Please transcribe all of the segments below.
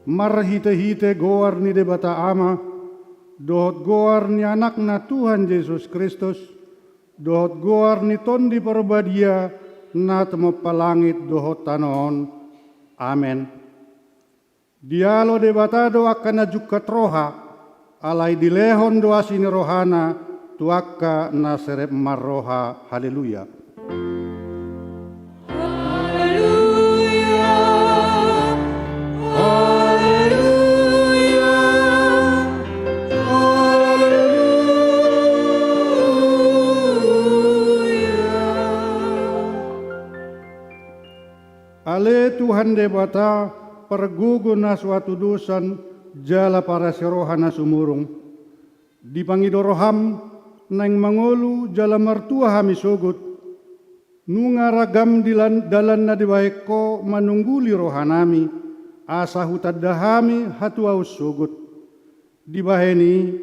marhite-hite goar ni debata ama, dohot goar ni anakna Tuhan Yesus Kristus, dohot goar ni tondi perbadia na temo palangit dohot tanon. Amen. Dialo debata doa kana jukat roha, alai dilehon doa sini rohana, tuaka na serep marroha. Haleluya. Ale Tuhan debata pergugu na suatu dusan jala para serohana sumurung. Dipangidoroham nang mangolu jala mertua hami sugut. Nunga ragam dalan na dibaiko manungguli rohanami. Asa hutadahami hatuaus sugut. Dibaheni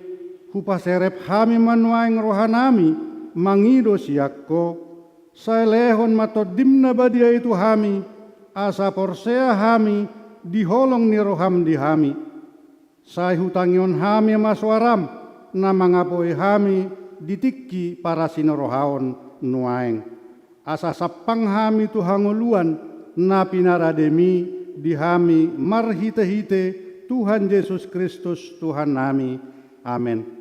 hupaserep hami manuaing rohanami mangido siakko. Saelehon matodimna badia itu hami. Asa porsea hami diholong ni roham di hami. Sai hutangion hami maswaram na mangapoi hami ditikki para sinorohaon nuaeng. Asa sapang hami tuhanguluan na pinarademi di hami marhite-hite Tuhan Yesus Kristus Tuhan nami. Amen.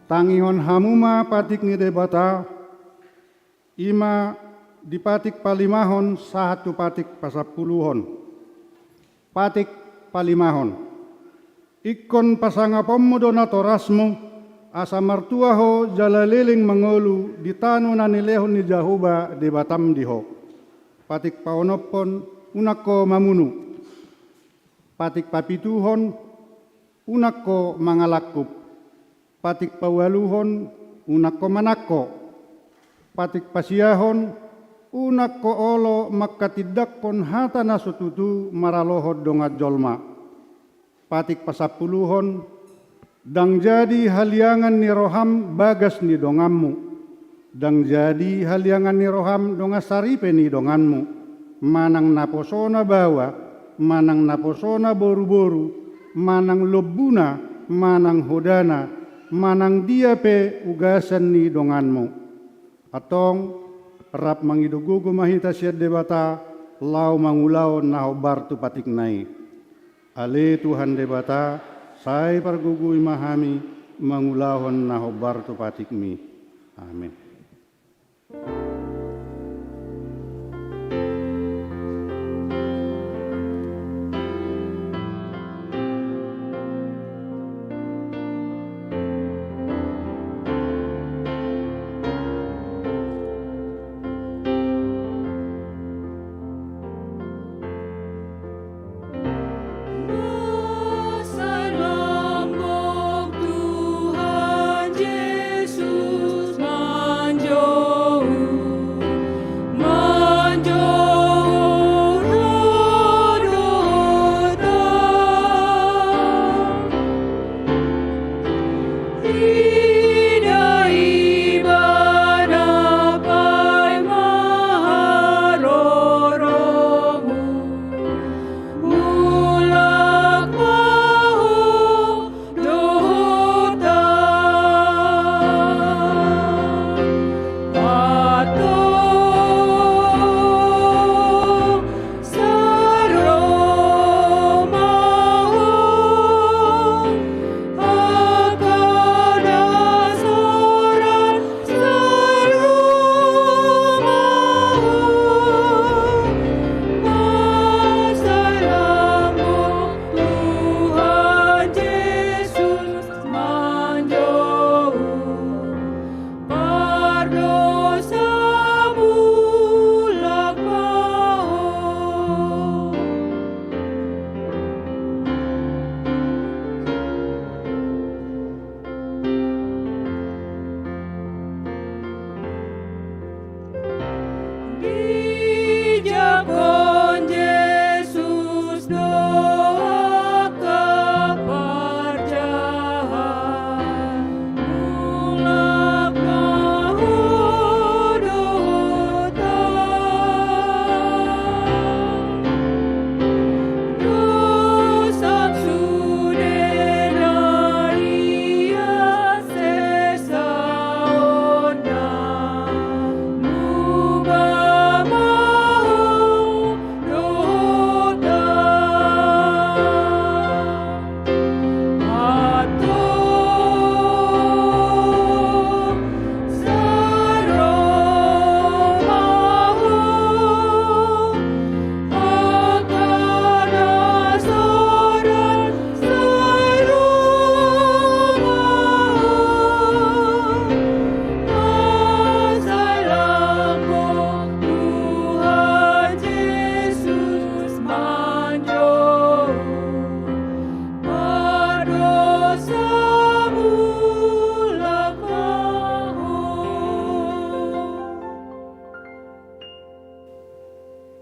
Tangihon hamuma patik ni debata, ima dipatik palimahon satu patik pasapuluhon. Patik palimahon. Ikon pasangapommo donatorasmo, asa martuaho jalaliling mangolu ditanu nanilehon ni Jahuba debatam diho. Patik paonopon unako mamunu. Patik papituhon unako mangalakup. Patik pawaluhon unako manako. Patik pasiahon unako olo makatidakkon hata nasututu maralohod dongat jolma. Patik pasapuluhon dang jadi haliangan ni roham bagas ni dongammu. Dang jadi haliangan ni roham donga saripe ni donganmu. Manang naposona bawa, manang naposona boru-boru, manang lobuna, manang hodana, manang dia pe ugasan ni donganmu. Atong rap mangidugugu mahita siya debata lau mangulaw na hobar tu patik nai. Ale Tuhan debata sai pargugui mahami mangulahon na hobar tu patikmi. Amin.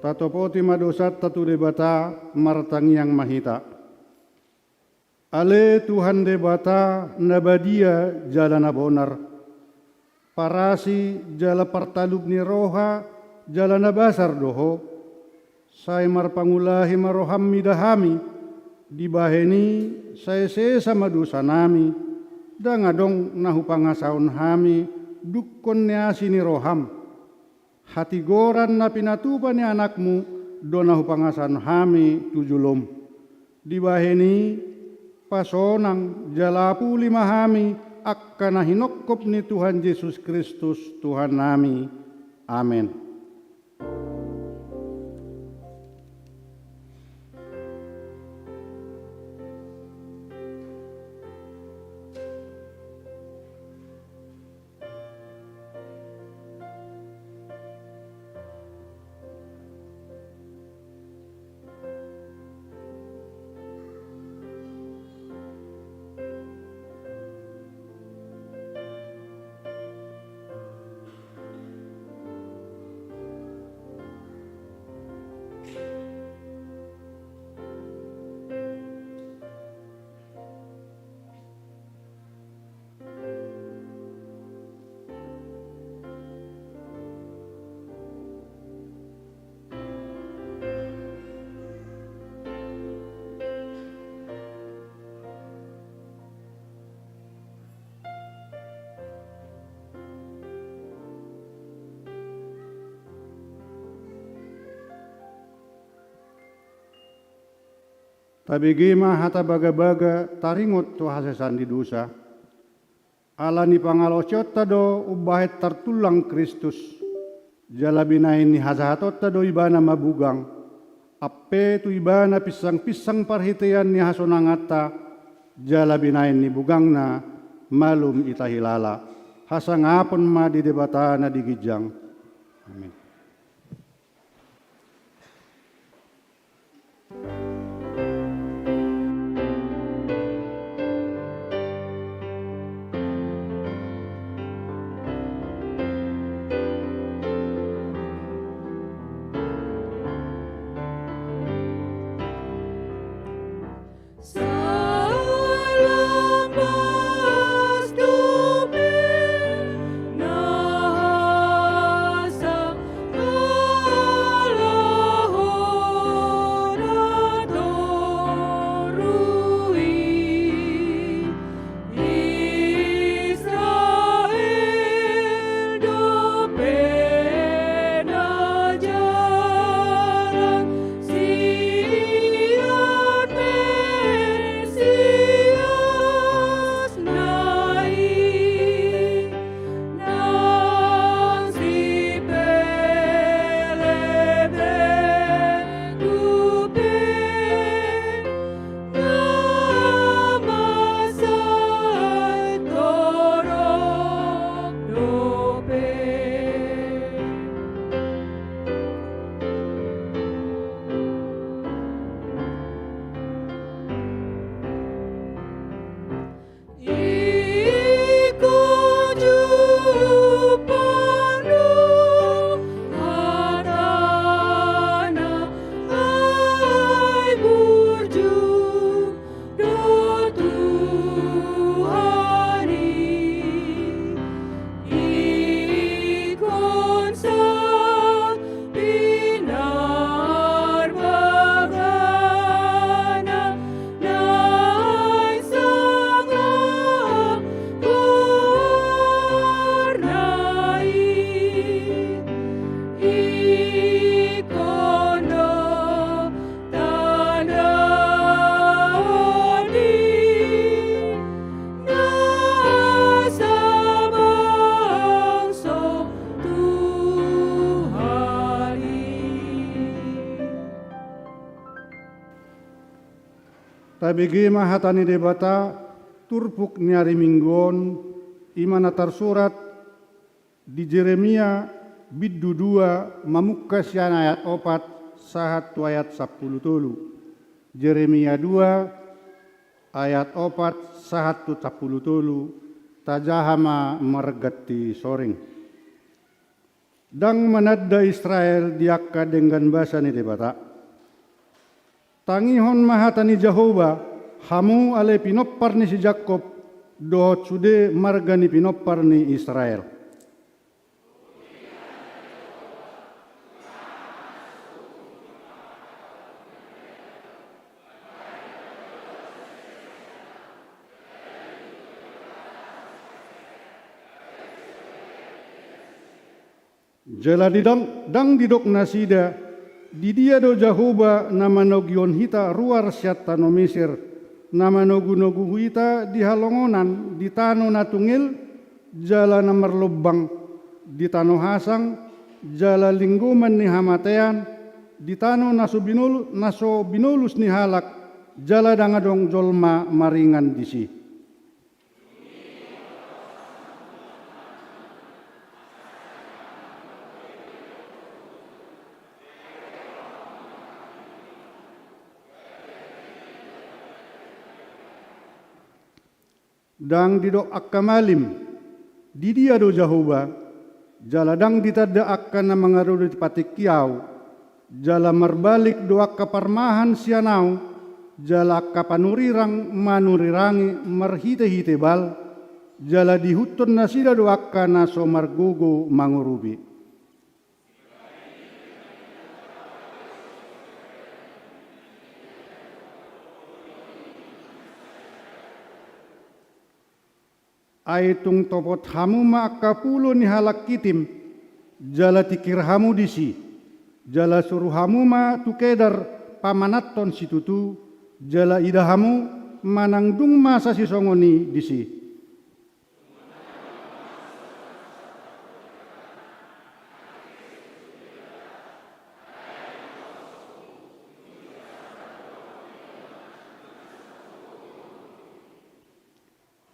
Tatopoti madosat tatu debata martang yang mahita. Ale Tuhan debata nabadia jalana bonar. Parasi jala partalub ni roha jalana basar doho. Sai marpangulahi maroham midahami. Dibaheni saya sesa madusa nami. Dangadong nahu pangasaun hami dukkon neasi ni roham. Hati goran na pinatupa ni anakmu donahu pangasan hami tujulom. Dibaheni pasonang jalapu lima hami akkana hinokkop ni Tuhan Yesus Kristus Tuhan nami. Amin. Tabigima hata baga-baga taringot tu hasesan di dosa. Alani pangalociot tado ubahet tertulang Kristus. Jala binain ni hasahatot tado ibana mabugang. Ape tu ibana pisang-pisang parhitean ni hasonangata. Jala binain ni bugangna malum itahilala. Hasangapon ma di debata na digijang. Amin. Tabigima hatani debata turpuk nyari minggon imana tersurat di Jeremia biddu 2 mamukka sian ayat 4 sahat ayat 10 tolu. Jeremia 2 ayat 4 sahat 10 tolu tajahama mergati soring. Dang manadda Israel diakka dengan bahasa ni debata. Tangihon mahatani Jehovah, hamu ale pinoppar ni si Jakob, dohot sude margani pinoppar ni Israel. Jala dang didok nasida, di dia do Jehovah nama nogen hita ruar syata no Mesir, nama nogu-nogu hita di halongonan, di tano natungil, jala namar lubang, di tano hasang, jala lingguman ni hamatean, di tano naso binulus ni halak, jala dangadong jolma maringan disi. Dang didok akka malim, di dia do Jehovah, jala dang ditada akka na mangarudo patik kiau, jala merbalik do akka parmahan sianau, jala akka panurirang manurirangi merhite-hite bal, jala dihutun nasida do akka na so margugo mangurubi. Aitung topot hamu makapulo ni halak kitim, jala tikir hamu disi, jala suruh hamu ma tukedar pamanaton situtu, jala idahamu manangdung masa si songoni disi.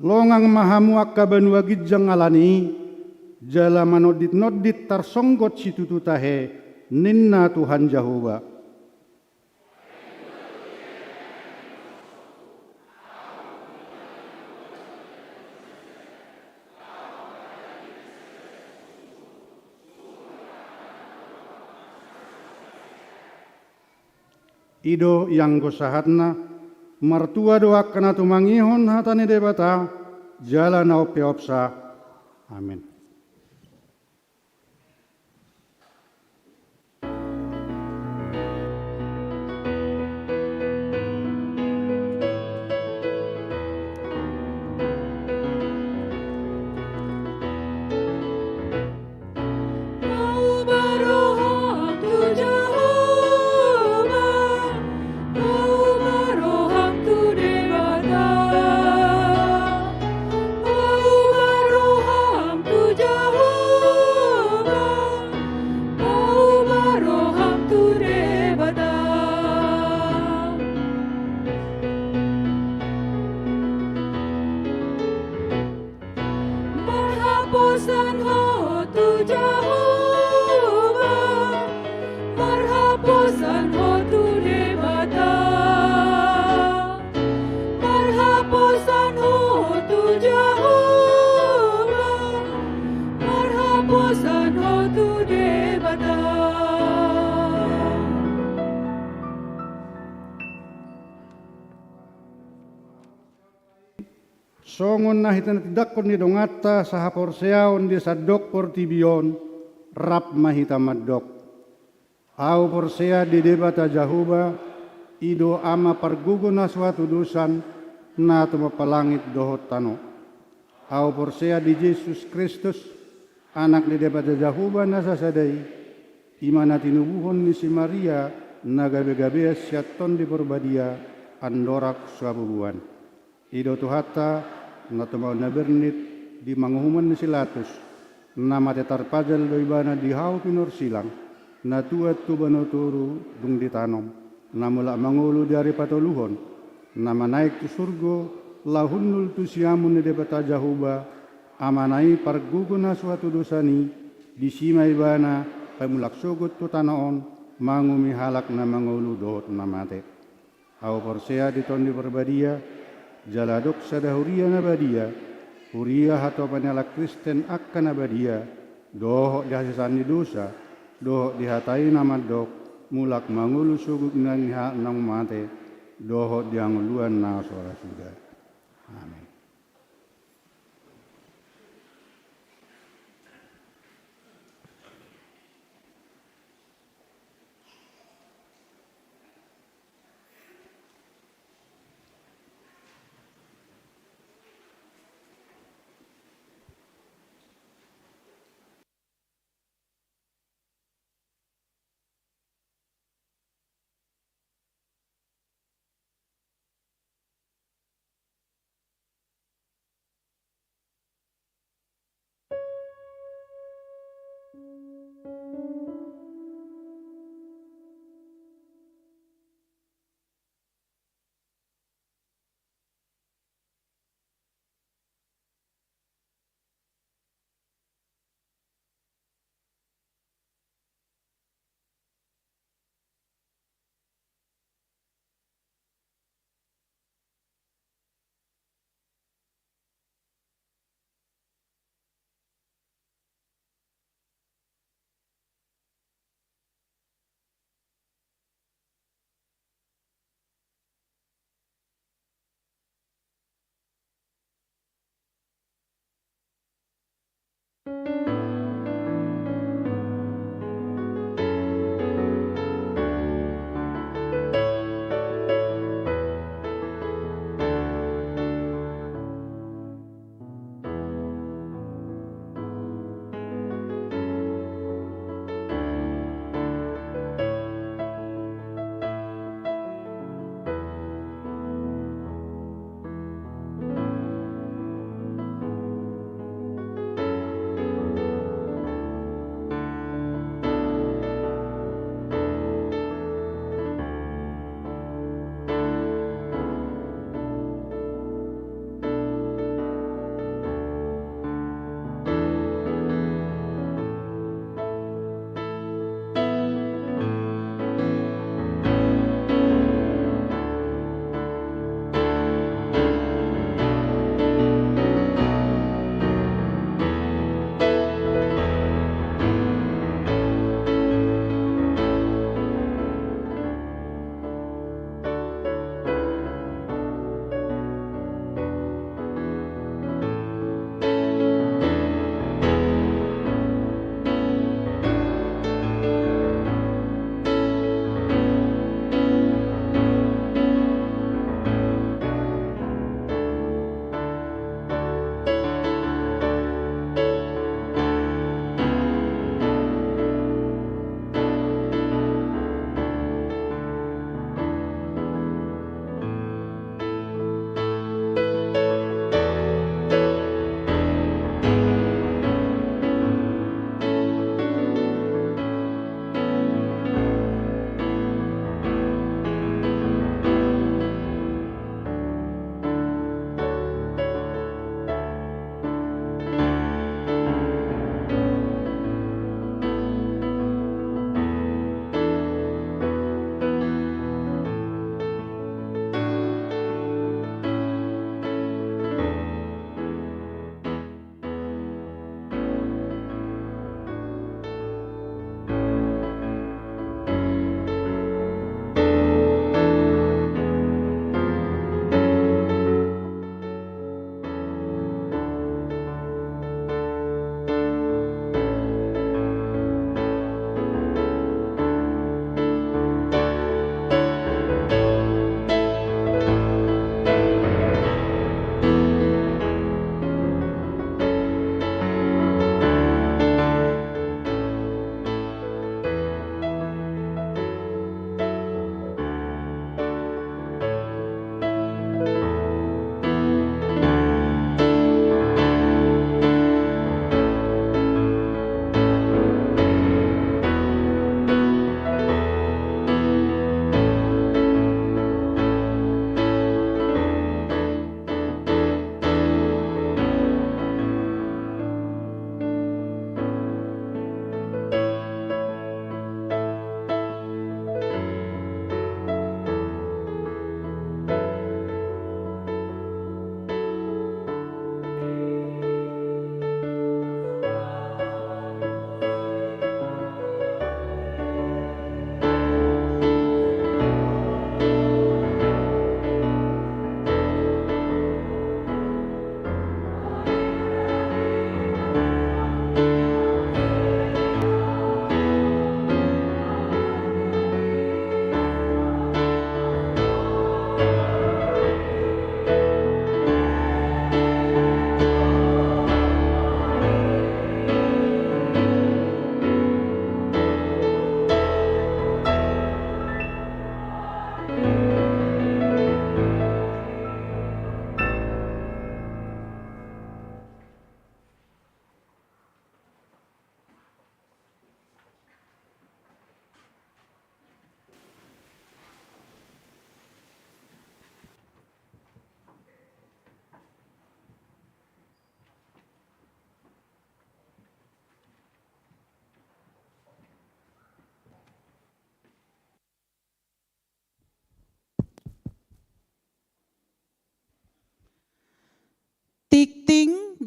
Longang mahamu akka banua gijang alani, jala manodit-nodit tarsonggot si tutu tahe, ninna Tuhan Jehovah. Ido yang gosahatna, martua doa kena tumangihon hatani debata, jala nau peopsa. Amin. Songon na hitan tidakon ni dongata sa haporseaon di sadok portibion rap mahita madok. Au porsea di debata jahuba ido ama pargugo na suatu dusan na tumapalangit dohot tano. Au porsea di Yesus Kristus anak di debata jahuba na sasadai imana tinubuhon ni si Maria na gabe-gabe siaton di porbadia andorak suabubuan. Ido tuhata na tumaw na bernit di manguhuman ni silatus na matetarpajal do ibana di hau pinor silang na tuat tu banoturu dung ditanom na mula mangulu dari patoluhon na manaik tu surgo lahunul tu siamun ni debata jahuba amanai pargugo na suatu dosani di sima ibana kay mulak sugot tu tanaon mangumi halak na mangulu dohot na mate. Au porsea di tondi perbadia jaladok sadahuria nabadia, huria hato panala Kristen akan nabadia, dohok dihasisani dosa, dohok dihatai namadok, mulak mangulu sugut nang hak nang mate, dohok dianguluan na suara sudah. Amin.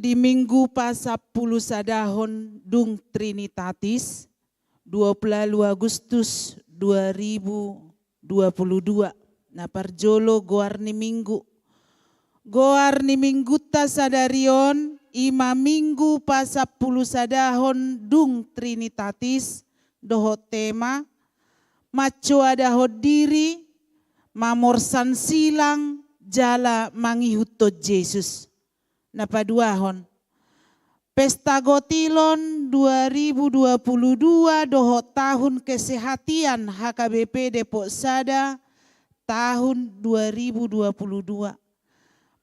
di minggu pa-10 sadahon dung Trinitatis 22 Agustus 2022 na parjolo goar ni minggu. Goar ni minggu ta sadarion ima minggu pa-10 sadahon dung Trinitatis doho tema maco adahod diri mamorsan silang jala mangihuto Yesus. Napaduahon. Pesta Gotilon 2022 doho tahun kesehatan HKBP Depok Sada tahun 2022.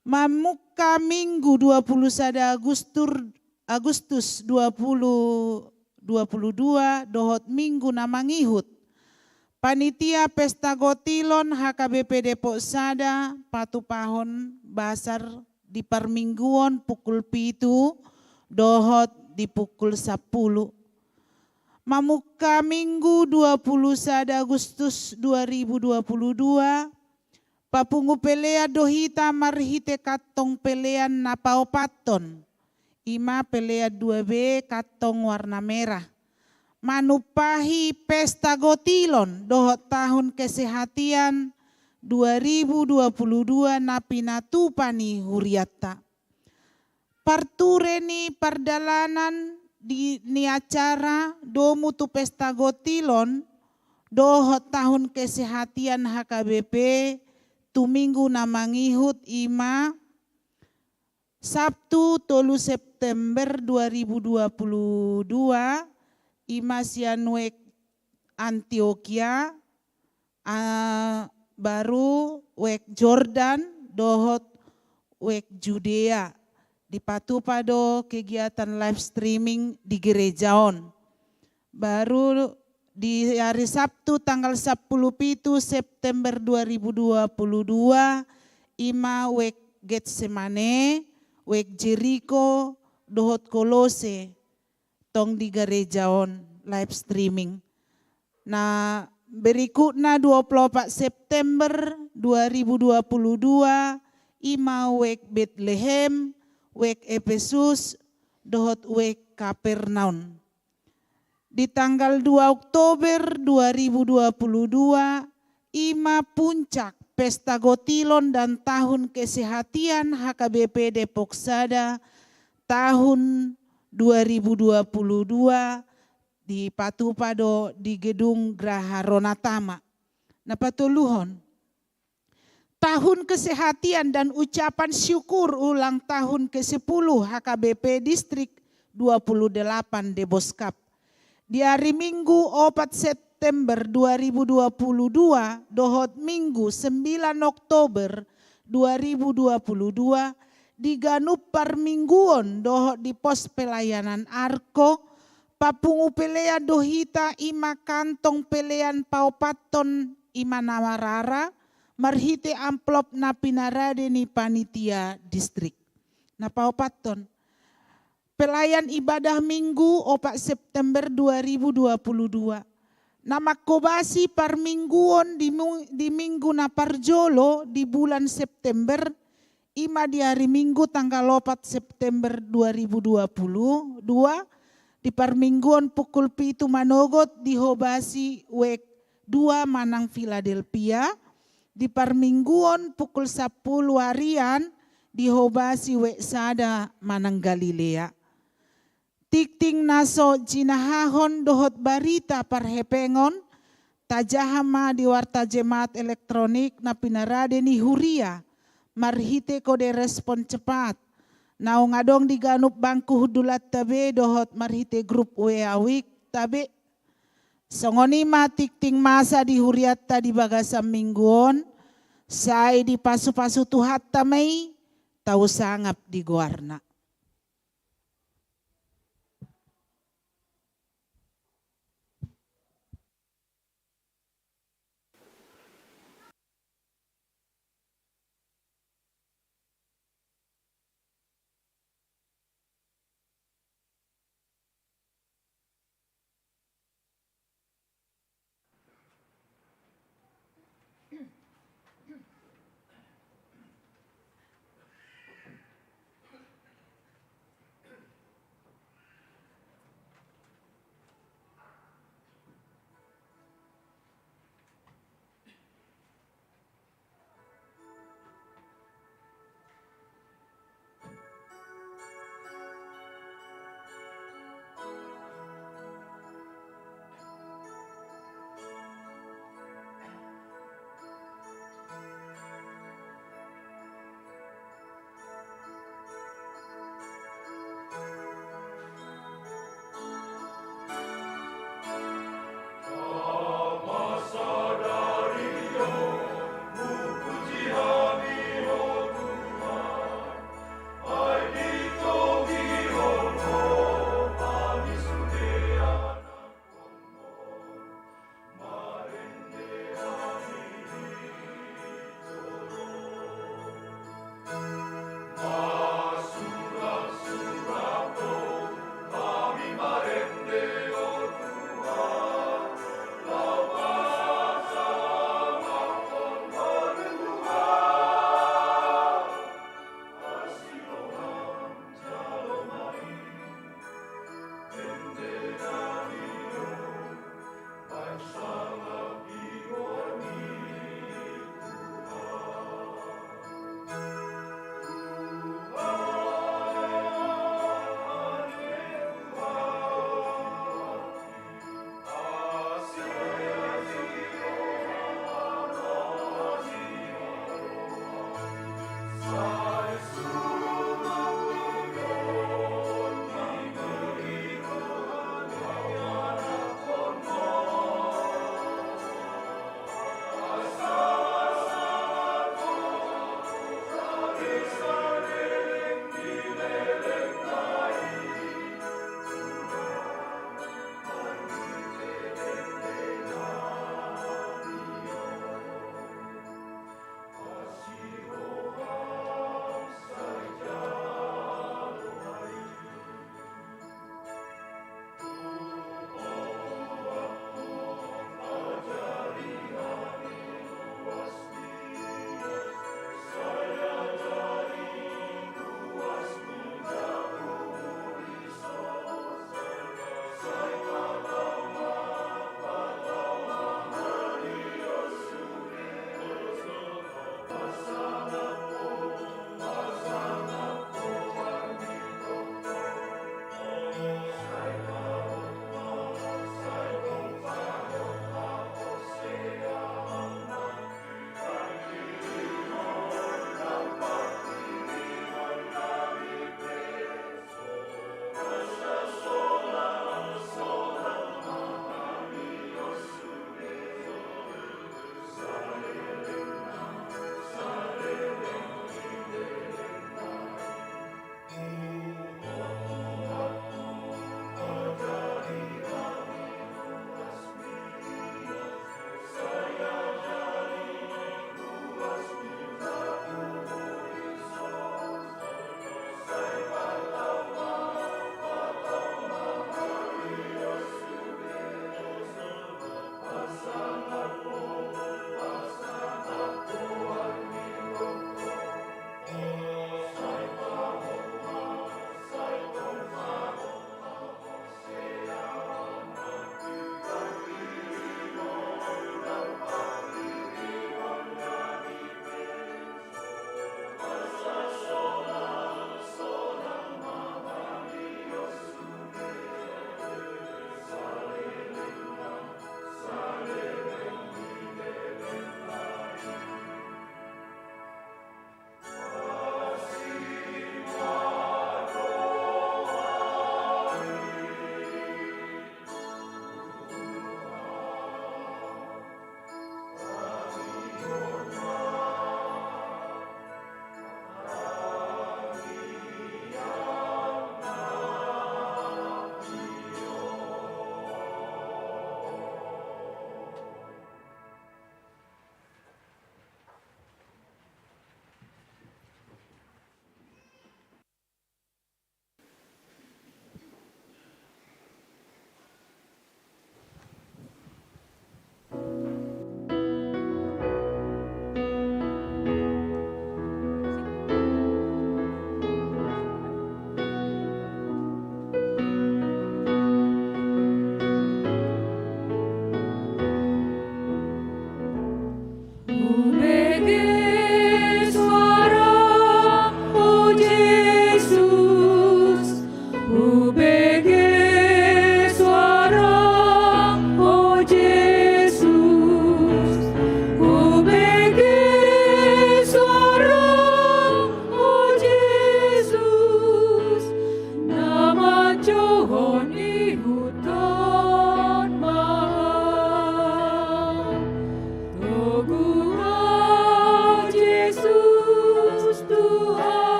Mamuka minggu 21 Agustus 2022 dohot minggu namangihut. Panitia Pesta Gotilon HKBP Depok Sada patupahon basar di permingguan pukul 7 dohot di pukul 10. Mamuka minggu 21 Agustus 2022 papungu pelea dohita marhite katong pelean napaopaton. Ima pelea 2B katong warna merah. Manupahi Pesta Gotilon dohot tahun kesehatan 2022 napinatupani huriata. Partureni pardalanan di ni acara domu tu Pesta Gotilon dohot tahun kesehatan HKBP tu minggu namangihut ima Sabtu 3 September 2022 ima sianuek Antioquia baru wek Jordan dohot wek Judea dipatu pado kegiatan live streaming di gerejaon. Baru di hari Sabtu tanggal 10 September 2022 ima wek Getsemane wek Jericho dohot Kolose tong di gerejaon live streaming. Nah berikutnya 24 September 2022 ima wek Bethlehem, wek Efesus, dohot wek Kapernaum. Di tanggal 2 Oktober 2022 ima puncak Pesta Gotilon dan tahun kesehatan HKBP Depok Sada tahun 2022 di Patupado di Gedung Graha Ronatama. Napatuluhon. Tahun kesehatan dan ucapan syukur ulang tahun ke-10 HKBP Distrik 28 Deboskap. Di hari Minggu 4 September 2022 dohot Minggu 9 Oktober 2022 di Ganup Parmingguon dohot di pos pelayanan Arko papungu pelea dohita ima kantong pelean paupaton ima nawarara marhite amplop na pinarade ni panitia distrik. Na paupaton. Pelayan ibadah minggu 4 September 2022. Nama kobasi parmingguon di minggu na parjolo di bulan September ima di hari Minggu tanggal 4 September 2022 di parmingguan pukul 7 manogot di Hobasi wek 2 Manang Philadelphia, di parmingguan pukul 10 harian di Hobasi wek Sada Manang Galilea. Tikting naso jinahahon dohot barita parhepengon tajahama di warta jemaat elektronik na pinarade ni Huria marhite kode respon cepat. Naung adong di Ganup bangku hudulat tabe dohot marhite grup weawik tabe. Songoni tikting masa di huriata di bagasam mingguon. Sai di pasu-pasu tuhat tamai tau sangap di goarna.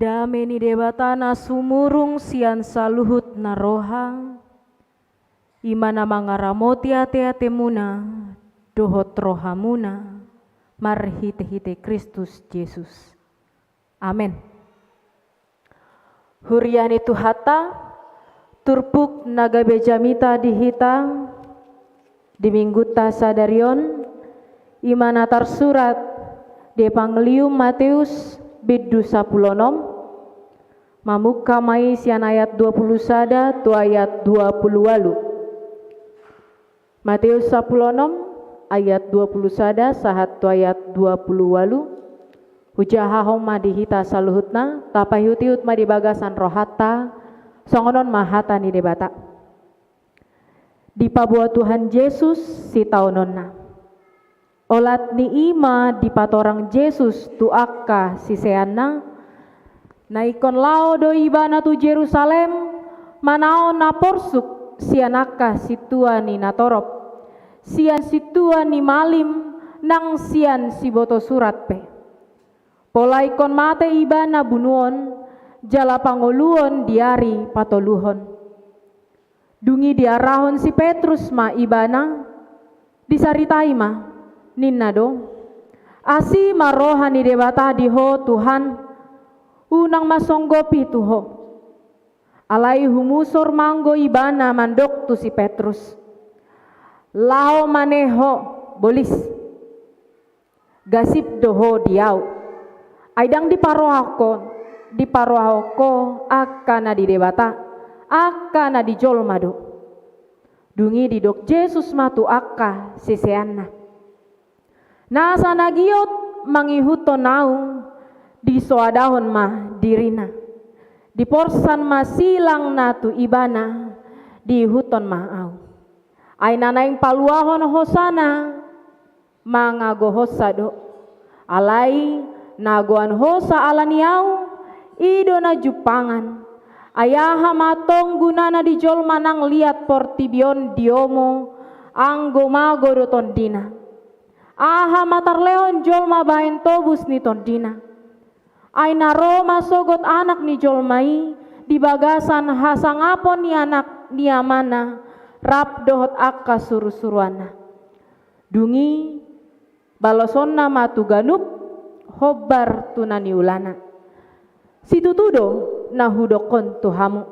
Dameni debatana sumurung sian saluhut naroha, imana mangaramoti ate muna, dohot rohamuna, marhite-hite Kristus Yesus. Amin. Huriani tuhata, turpuk naga bejamita dihita, dimingguta sadarion, imana tarsurat de Panglium Matius biddu 10 Mamuka mai sian ayat 20 sada tu ayat 20 walu. Matius 10 ayat 20 sada sahat tu ayat 20 walu. Hujahahom madihita saluhutna tapayutiut madibagasan rohata songonon mahata ni debata. Di pabua Tuhan Yesus si taunonna. Olat ni ima di patorang Yesus tu akka si seana. Naikon lao do ibana tu Jerusalem manao na porsuk sianaka situa ni natorop, sian situa ni malim nang sian siboto surat pe. Polaikon mate ibana bunuon, jala pangoluon diari patoluhon. Dungi diarahon si Petrus ma ibana, disaritai ma ninnado. Asi marohani debata diho Tuhan, unang masonggopi tuho. Alai humusor manggo ibana mandok tu si Petrus. Lao maneho bolis. Gasip doho diau. Aidang diparohako akana di debata, akana di jolmado. Dungi didok Yesus matu akka siseanna. Nasa nagiot mangihuto nau di soadahon ma dirina. Di porsan masilang natu ibana di huton maau. Ay nanaing paluahon hosana mangago hosado. Alai nagoan hosa alaniau ido na jupangan. Ayaha matong gunana di jol manang liat portibion diomo anggo mago do tondina. Aha matarleon jol mabahin tobus ni tondina. Ay naro masogot anak ni jolmai di bagasan hasangapon ni anak ni amana rap dohot akka suru-suruana. Dungi balosonna matu ganup hobbar tunani ulana. Situtudo nahudokon tuhamu.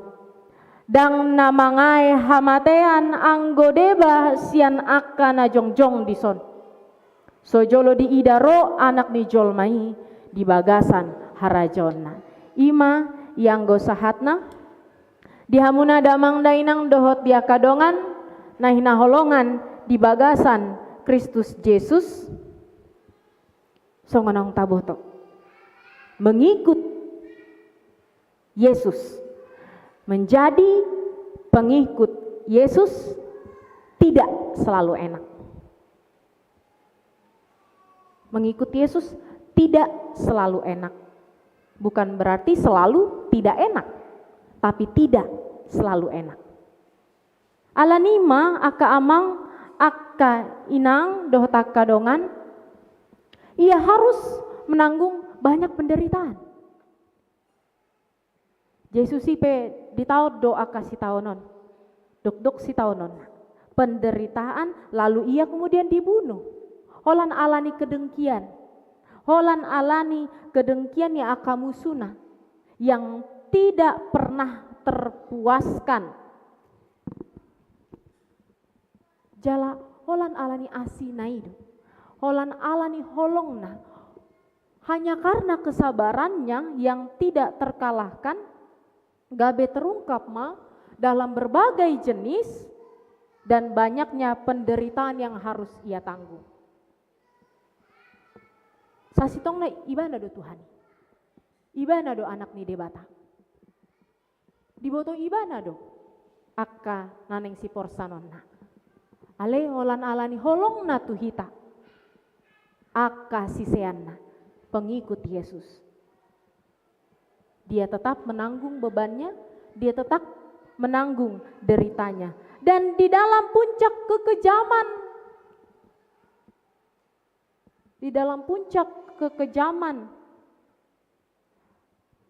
Dang namangai hamatean anggo deba sian akka na jongjong dison. Sojolo di idaro anak ni jolmai di bagasan harajonna. Ima yang go sahatna dihamuna damang dainang dohot dia kadongan nahina holongan di bagasan Kristus Yesus songonong taboto mengikut Yesus, menjadi pengikut Yesus tidak selalu enak. Mengikut Yesus tidak selalu enak. Bukan berarti selalu tidak enak, tapi tidak selalu enak. Alanima aka amang aka inang dohtak kadongan, ia harus menanggung banyak penderitaan. Yesus ipe ditaut doa kasih taonon, dok si taonon, penderitaan lalu ia kemudian dibunuh. Holan alani kedengkian, holan alani kedengkian yang akamusuna, yang tidak pernah terpuaskan. Jala holan alani asinaidu, holan alani holongna, hanya karena kesabarannya yang tidak terkalahkan, gabe terungkap ma dalam berbagai jenis dan banyaknya penderitaan yang harus ia tanggung. Sasitong na ibana do Tuhan, ibana do anak ni debata, diboto ibana do akka naneng si porsanonna, ale holan alani holong na tuhita, akka siseanna pengikut Yesus. Dia tetap menanggung bebannya, dia tetap menanggung deritanya, dan di dalam puncak kekejaman, di dalam puncak kekejaman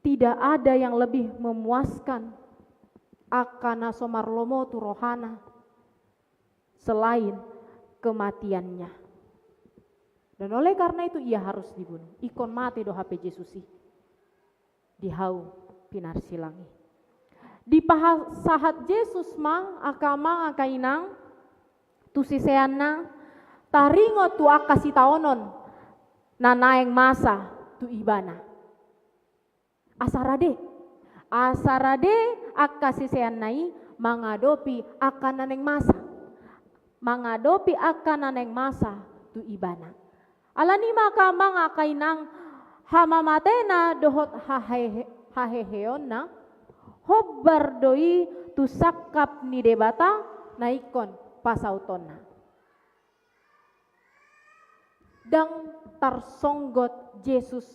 tidak ada yang lebih memuaskan akana somarlomo tu rohana selain kematiannya. Dan oleh karena itu ia harus dibunuh. Ikon mati do HP Jesusi dihau pinar silangi. Di sahat Yesus ma akama akainang tu siseana taringo tu akasi taonon nanaeng masa tu ibana. Asarade akasi seanai mangadopi akan naneng masa. Mangadopi akan naneng masa tu ibana. Alani maka mangakainang hamamatena dohot haheheonna hobbar doi tu sakap ni debata naikon pasautonna. Dang tarsonggot Yesus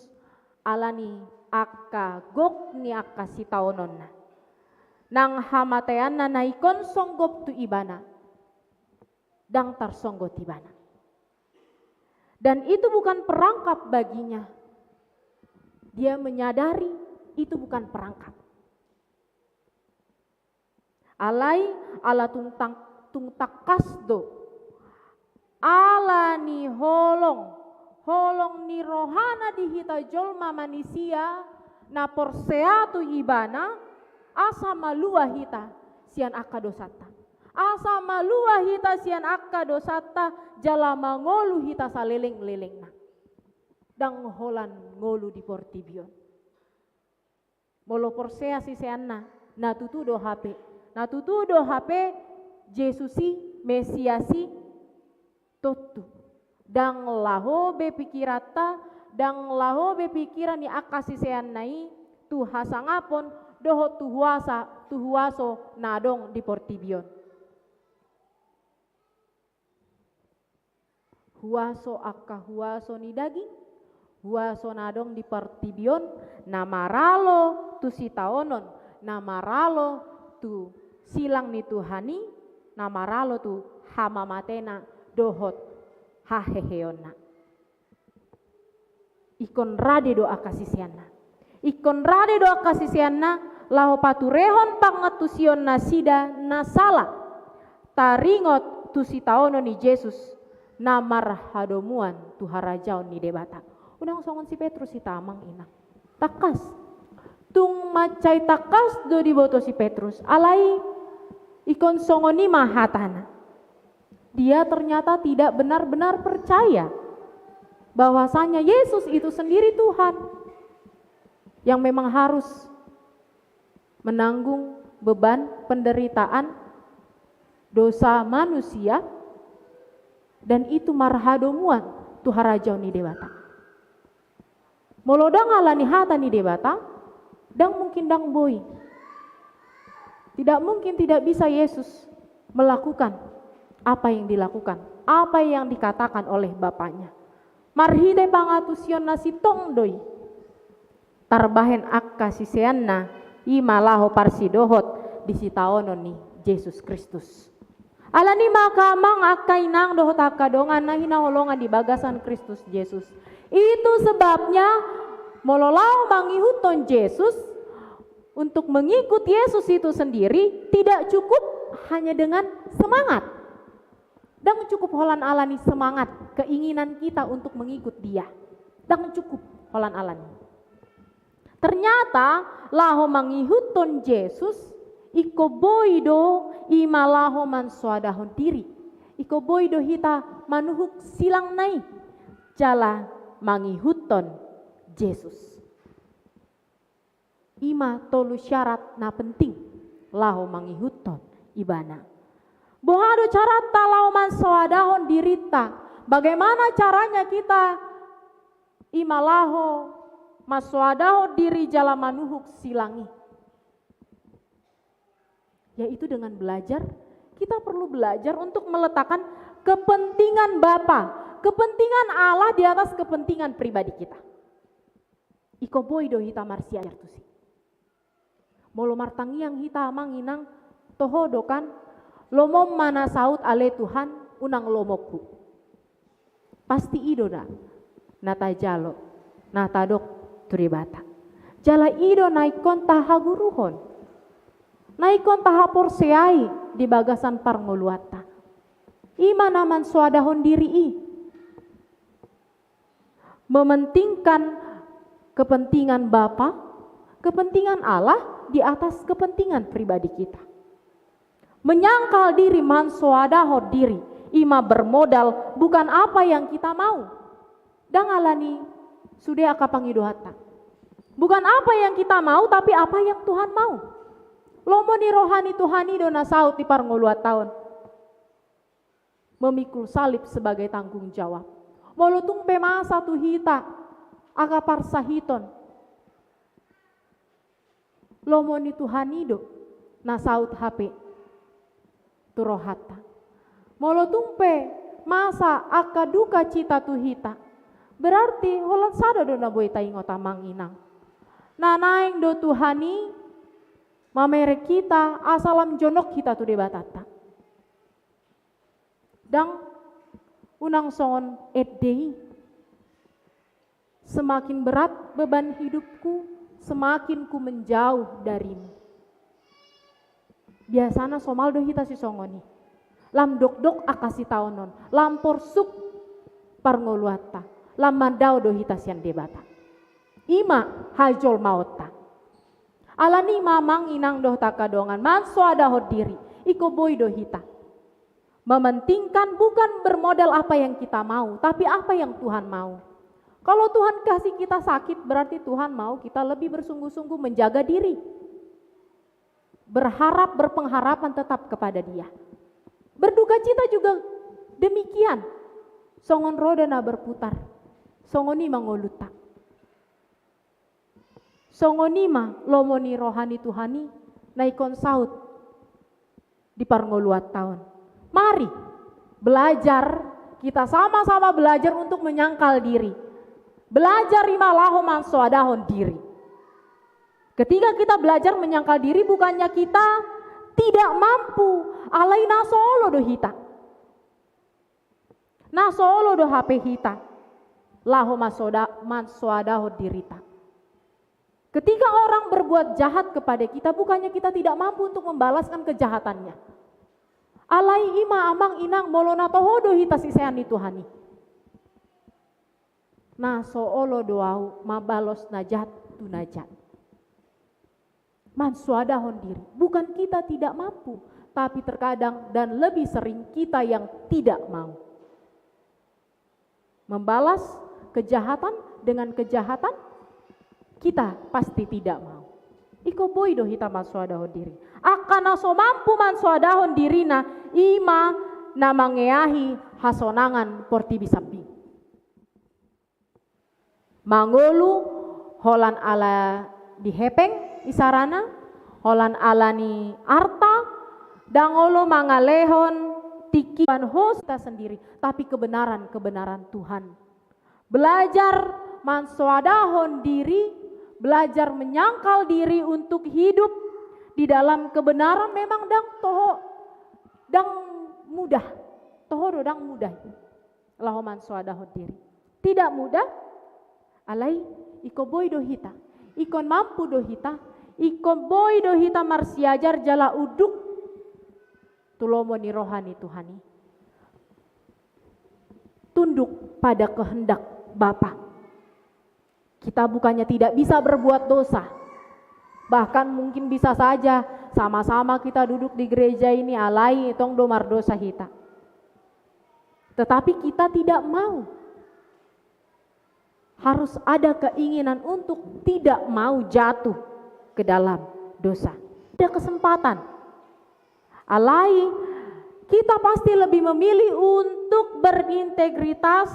alani akka gok ni akka si taononna. nang hamatean na naikon songgop tu ibana dang tarsonggot ibana. Dan itu bukan perangkap baginya. Dia menyadari itu bukan perangkap. Alai ala tung takasdo, ala ni holong ni rohana dihita jolma manusia na porseatu ibana asa malua hita sian akka dosata. Asa malua hita sian akka dosata jala mangolu hita saleleng-leleng na. Dang holan ngolu di portibion. Molo porsea si seanna na tutudo HP. Na tutudo HP Jesusi Mesiasi totu. Dang laho be pikirata, dang laho be pikiran ni akasi seannai tu hasangapon doho tuhuaso nadong di portibion. Huaso akka huaso ni daging, huaso nadong di portibion, namaralo tu sitaonon, namaralo tu silang ni Tuhani, namaralo tu hamamatena dohot haheheona. Ikon rade doa kasisianna. Ikon rade doa kasisianna laho paturehon pangatusion nasida nasala. Taringot tu sitaono ni Yesus namar hadomuan tu harajaon ni debata. Unang songon si Petrus si tamang ina. Takas. Tung macai takas do diboto si Petrus. Alai ikon songon ni mahatana. Dia ternyata tidak benar-benar percaya bahwasanya Yesus itu sendiri Tuhan yang memang harus menanggung beban penderitaan dosa manusia, dan itu marhadomuan tuharajaw ni debata. Molodang alani hata ni debata, dang mungkin dang boy. Tidak mungkin tidak bisa Yesus melakukan apa yang dilakukan, apa yang dikatakan oleh Bapaknya. Marhide pangatusion nasi tongdoi. Tarbahen akka siseanna imalaho parsidohot disitaonon ni Yesus Kristus. Alani makamang akainang dohot akadongan na hinaholongan di bagasan Kristus Yesus. Itu sebabnya mololau mangihuton Yesus untuk mengikut Yesus itu sendiri tidak cukup hanya dengan semangat. Dan cukup holan alani semangat, keinginan kita untuk mengikut dia. Dan cukup holan alani. Ternyata laho mangihuton Yesus iko boido imalaho mansuadahon diri. Iko boido hita manuhuk silang nai jala mangihuton Yesus. Ima tolu syarat na penting laho mangihuton ibana. Bohado cara talau mansuadahon dirita. Bagaimana caranya kita imalaho mansuadahon diri jala manuhuk silangi. Yaitu dengan belajar, kita perlu belajar untuk meletakkan kepentingan Bapa, kepentingan Allah di atas kepentingan pribadi kita. Iko boido hita marsia jartusi. Molo martangiang hita manginang tohodo kan, lomom mana saut ale Tuhan unang lomoku. Pasti ido da, nata jalo, nata dok turibata. Jala ido naikon tahaguruhon. Naikon tahapor seai di bagasan parngoluata. Ima naman suadahon diri mementingkan kepentingan Bapa, kepentingan Allah di atas kepentingan pribadi kita. Menyangkal diri mansuadaho diri, ima bermodal bukan apa yang kita mau. Dan alani sudah akapangidohata. Bukan apa yang kita mau tapi apa yang Tuhan mau. Lomo ni rohani Tuhani dona saut di parngoluat tahun. Memikul salib sebagai tanggung jawab. Molutung pemasa tuhita akapar sahiton. Lomo ni Tuhanido na saut HP turohata. Molotumpe masa akaduka cita tuhita. Berarti holan sada do na boy taingo tamang inang. Nanaing do Tuhani mamere kita asalam jonok kita tu debatata. Dan unang songon edei, semakin berat beban hidupku, semakin ku menjauh darimu. Biasana somaldo hita si songoni. Lam dok akasi taonon, lam porsuk parngoluata, lam mandao do hita sian debata. Ima hajol maota. Alani mamang inang doh takadongan, manso ada diri, iko boy do hita. Mementingkan bukan bermodal apa yang kita mau, tapi apa yang Tuhan mau. Kalau Tuhan kasih kita sakit, berarti Tuhan mau kita lebih bersungguh-sungguh menjaga diri. Berharap, berpengharapan tetap kepada Dia. Berduka cita juga demikian. Songon roda na berputar, songoni mangoluta. Songonima lomoni rohani Tuhani naikon saut di parngoluat tahun. Mari belajar, kita sama-sama belajar untuk menyangkal diri. Belajar imalaho mansoadahon diri. Ketika kita belajar menyangkal diri, bukannya kita tidak mampu, alai nasolo do hita. Nasolo do HP hita. Laho mansoadaho dirita. Ketika orang berbuat jahat kepada kita, bukannya kita tidak mampu untuk membalaskan kejahatannya. Alai ima amang inang molona tohodo hita siseani Tuhani. Nah soolo doau mabalos najat tu najat. Mansuadahon diri. Bukan kita tidak mampu, tapi terkadang dan lebih sering kita yang tidak mau. Membalas kejahatan dengan kejahatan, kita pasti tidak mau. Iko boy do hita mansuadahon diri. Akana so mampu mansuadahon dirina ima namangeahi hasonangan porti bisapi. Mangolu holan ala dihepeng isarana, holan ala ni arta, dangolo mangalehon tikian hosta sendiri, tapi kebenaran Tuhan. Belajar mansoadahon diri, belajar menyangkal diri untuk hidup di dalam kebenaran memang dang mudah. Toho dang mudah. Laho mansoadahon diri. Tidak mudah. Alai iko boy do hita, ikon mampu do hita, ikon boy do hita marsiajar jala uduk tulomo ni rohani Tuhani. Tunduk pada kehendak Bapa. Kita bukannya tidak bisa berbuat dosa, bahkan mungkin bisa saja sama-sama kita duduk di gereja ini alai tong domar dosa hita. Tetapi kita tidak mau. Harus ada keinginan untuk tidak mau jatuh ke dalam dosa. Ada kesempatan. Alai, kita pasti lebih memilih untuk berintegritas,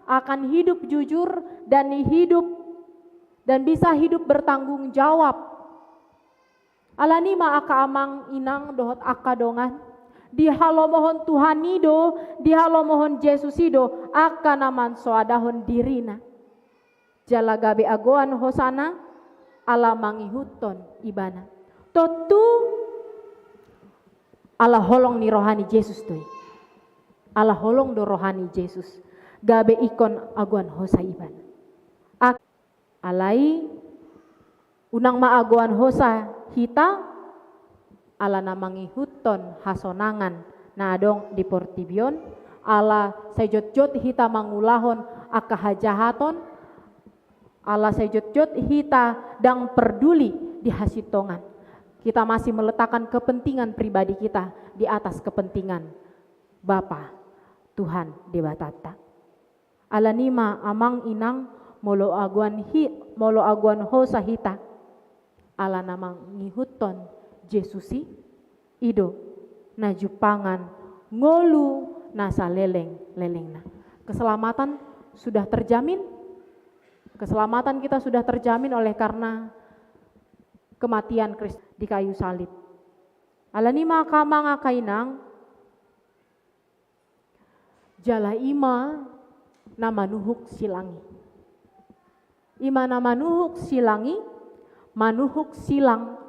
akan hidup jujur dan bisa hidup bertanggung jawab. Alani ma aka amang inang dohot aka dongan. Di halo mohon Tuhanido, di halo mohon Jesusido, aka naman soadahon dirina. Jala gabe agoan hosana ala mangihuton ibana. Totu ala holong ni rohani Yesus tuh. Ala holong do rohani Yesus. Gabe ikon agoan hosa ibana. Alai unang maagoan hosa hita ala namangihuton hasonangan na adong di portibion ala sejot-jot hita mangulahon akahajahaton ala sejot-jot hita dang peduli di hasitongan. Kita masih meletakkan kepentingan pribadi kita di atas kepentingan Bapa Tuhan debatata. Ala nima amang inang molo aguan hosa hita. Ala namang ngihuton Jesusi ido na jupangan ngolu nasa leleng-lelengna. Keselamatan sudah terjamin. Keselamatan kita sudah terjamin oleh karena kematian Kristus di kayu salib. Alani maka manga kainang jala ima nama nuhuk silangi. Ima nama nuhuk silangi, manuhuk silang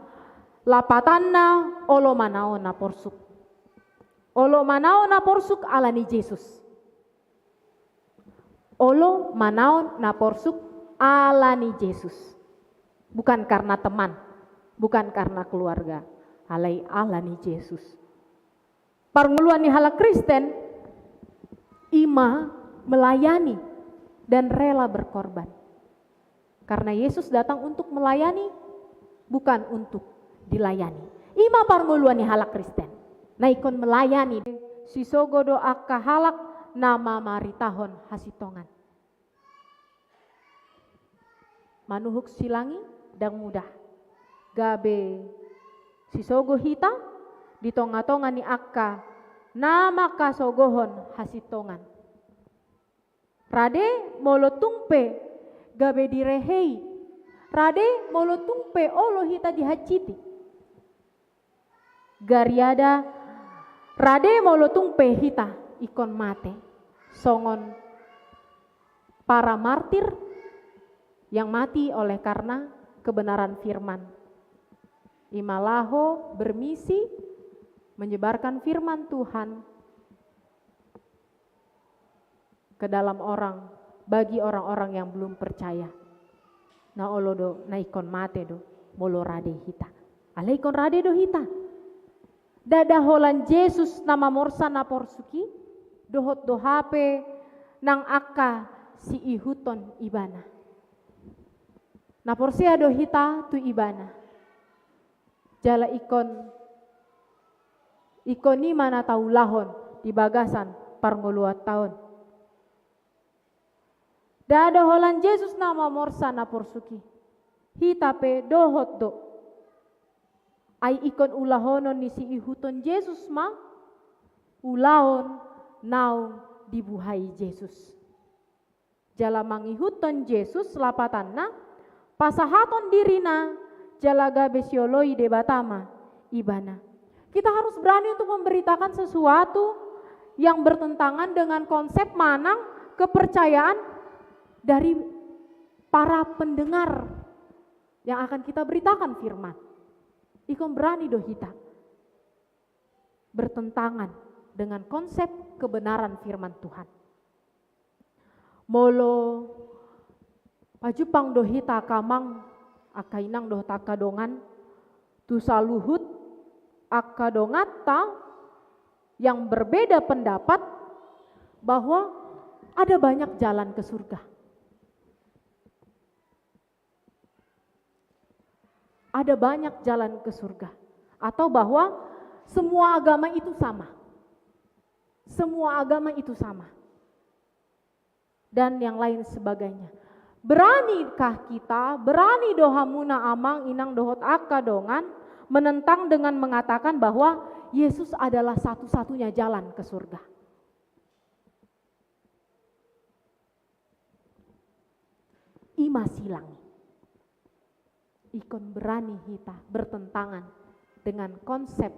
lapatanna olo manao na porsuk. Olo manao na porsuk alani Yesus. Olo manao na porsuk alani Yesus. Bukan karena teman, bukan karena keluarga, alani Yesus. Parnguluan ni hala Kristen, ima melayani dan rela berkorban. Karena Yesus datang untuk melayani, bukan untuk dilayani. Ima parnguluan ni hala Kristen, na ikon melayani. Sisogo doa kahalak nama maritahon hasitongan. Manuhuk silangi dang mudah. Gabe sisogo hita di tonga-tonga ni akka nama kasogohon hasitongan. Rade molo tungpe gabe direhei. Rade molo tungpe olo hita dihaciti. Gariada rade molo tungpe hita ikon mate. Songon para martir yang mati oleh karena kebenaran firman. Imalaho bermisi menyebarkan firman Tuhan ke dalam orang, bagi orang-orang yang belum percaya. Na olodo na ikon mate do molo rade hita. Ale ikon rade do hita. Dada holan Yesus nama morsa na porsuki dohot do hape nang akka si ihuton ibana. Na porsia do hita tu ibana. Jala ikon ni mana taulahon di bagasan parngoluat tahun. Dada holan Yesus nama morsa na porsuki. Hita pe dohot do. Ay ikon ulahonon ni si ihuton Yesus ma. Ulahon naung dibuhai Yesus. Jala mangihuton Yesus lapatan na. Pasahaton dirina jalaga besioloi debatama ibana. Kita harus berani untuk memberitakan sesuatu yang bertentangan dengan konsep manang kepercayaan dari para pendengar yang akan kita beritakan firman. Ikon berani do hita bertentangan dengan konsep kebenaran firman Tuhan. Molo pajupang do hita kamang akainang do takadongan tu saluhut akadongata yang berbeda pendapat bahwa ada banyak jalan ke surga. Ada banyak jalan ke surga. Atau bahwa semua agama itu sama. Semua agama itu sama. Dan yang lain sebagainya. Beranikah kita, berani dohamuna amang inang dohot akadongan menentang dengan mengatakan bahwa Yesus adalah satu-satunya jalan ke surga. Ima silang. Ikon berani hita bertentangan dengan konsep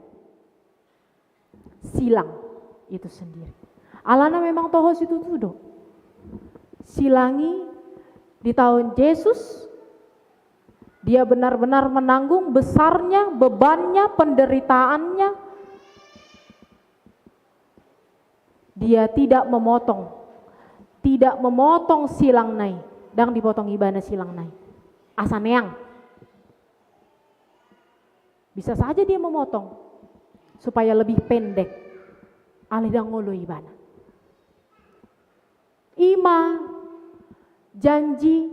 silang itu sendiri. Alana memang tohos itu tuh. Silangi di tahun Yesus, dia benar-benar menanggung besarnya, bebannya, penderitaannya. Dia tidak memotong silang nai, dan dipotong ibana silang nai. Asaneang. Bisa saja dia memotong supaya lebih pendek. Alidang ngolo ibana. Ima janji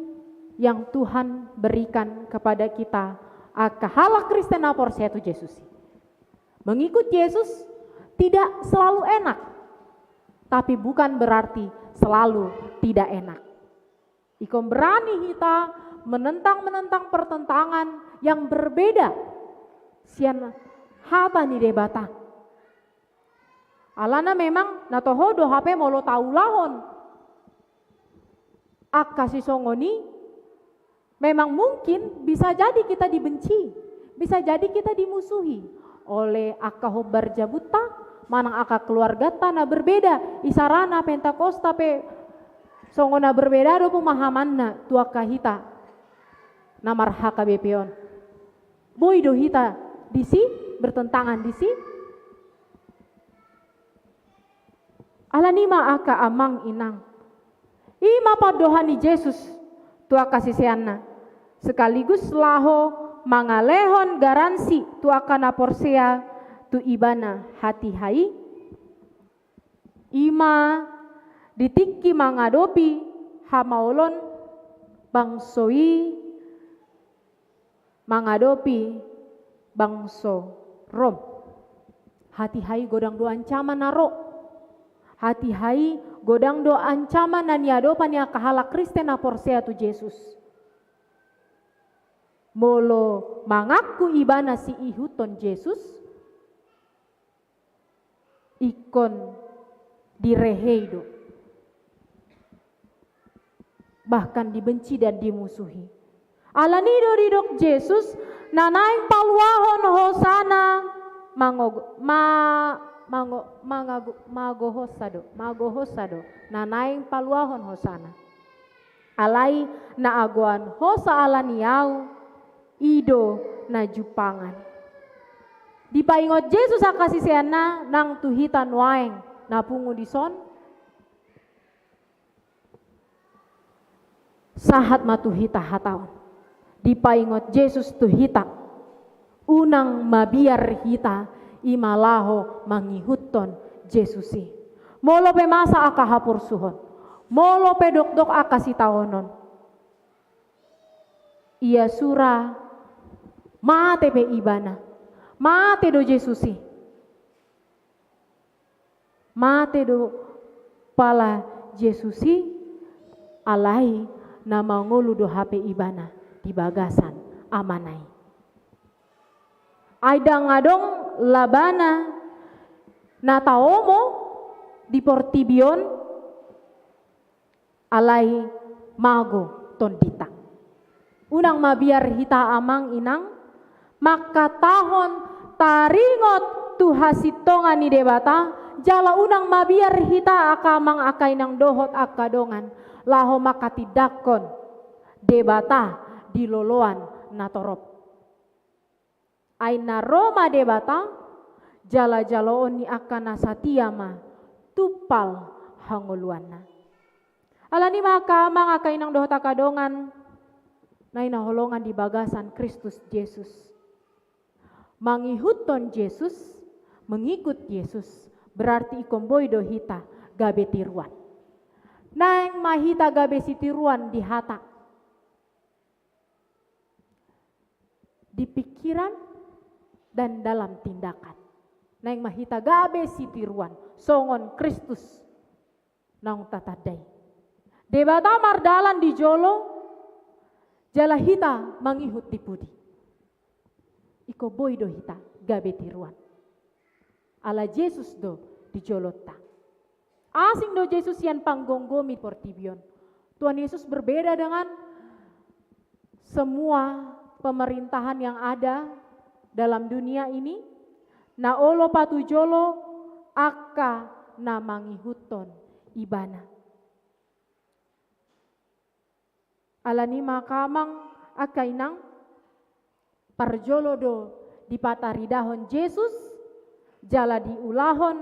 yang Tuhan berikan kepada kita akahala Kristen apor setu Yesus. Mengikut Yesus tidak selalu enak, tapi bukan berarti selalu tidak enak. Ikon berani kita menentang pertentangan yang berbeda. Sian hata ni debata. Alana memang natoho do hape molo taulahon. Akasi songoni memang mungkin bisa jadi kita dibenci, bisa jadi kita dimusuhi oleh akaho barjabuta, manang aka keluarga tanah berbeda, isarana pentakosta pe songona berbeda do pemahamanna tua kahita namar haka bepeon. Boy do hita disi bertentangan disi. Alanima aka amang inang. Ima padohani Yesus tua kasih seana. Sekaligus laho mangalehon garansi tua kana porsea tu ibana hati hai. Ima ditiki mangadopi hamaolon bangsoi mangadopi bangso Rom. Hati hai godang do ancaman naro. Hati hai godang do ancaman na niadopan ya kahala Kristen na porsea tu Yesus. Molo mangaku ibana si ihuton Yesus. Ikon direheido. Bahkan dibenci dan dimusuhi. Alanido didok Yesus nanaing palwahon hosana magohosado nanaing palwahon hosana. Alai na aguan hosa alaniau ido na jupangan. Dipaingot Yesus akasih seana nang tuhitan waeng napungu dison. Sahat matuhita hataon. Dipaingot Yesus tuhita. Unang mabiar hita imalaho mangihuton Yesusi. Molo pe masa aka hapur suhon. Molo pe dok-dok aka sitaonon. Ia sura mate pe ibana. Mate do Yesusi. Mate do pala Yesusi alai nama ngolu do HP ibana di bagasan amanai. Aida ngadong labana nataomo di portibion alai mago tondita. Unang mabiar hita amang inang maka tahon taringot tu hasitongan ni debata jala unang mabiar hita akamang akainang dohot akadongan laho maka tidakon debata di loloan natorop. Aina Roma debata jala jaloon ni akana satiama tupal hanguluana. Alani maka mang akainang dohot akadongan naina holongan di bagasan Kristus Yesus. Mangihuton Yesus, mengikut Yesus, berarti ikomboy do hita gabe tiruan. Nang mahita gabe si tiruan di hata. Di pikiran dan dalam tindakan. Nang mahita gabe si tiruan, songon Kristus nang tatadai. Debata mardalan di jolo, jala hita mangihut di pudi. Iko boy do hita gabe tiruan. Ala Yesus do di jolota. Asing do Yesus yang panggonggomi portibion. Tuhan Yesus berbeda dengan semua pemerintahan yang ada dalam dunia ini. Na olo patu jolo aka na mangihuton ibana. Alani makamang akainang parjolo do dipataridahon Yesus jala diulahon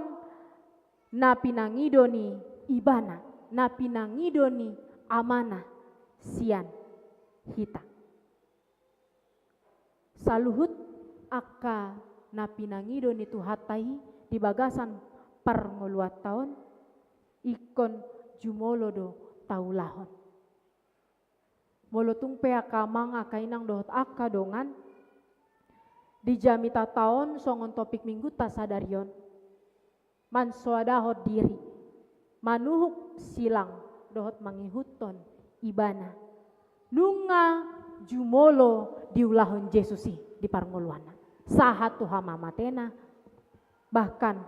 na pinangidoni ibana na pinangidoni amanah sian hita. Saluhut aka na pinangidoni tuhatai di bagasan parngoluat taon ikon jumolo do taulahon. Molotung pe akamang akainang dohot aka dongan di jamita taon songon topik minggu tasadarion man soadahot diri manuhuk silang dohot mangihuton ibana nunga jumolo diulahon Yesusi di parngoluana sahat Tuhan mamatena bahkan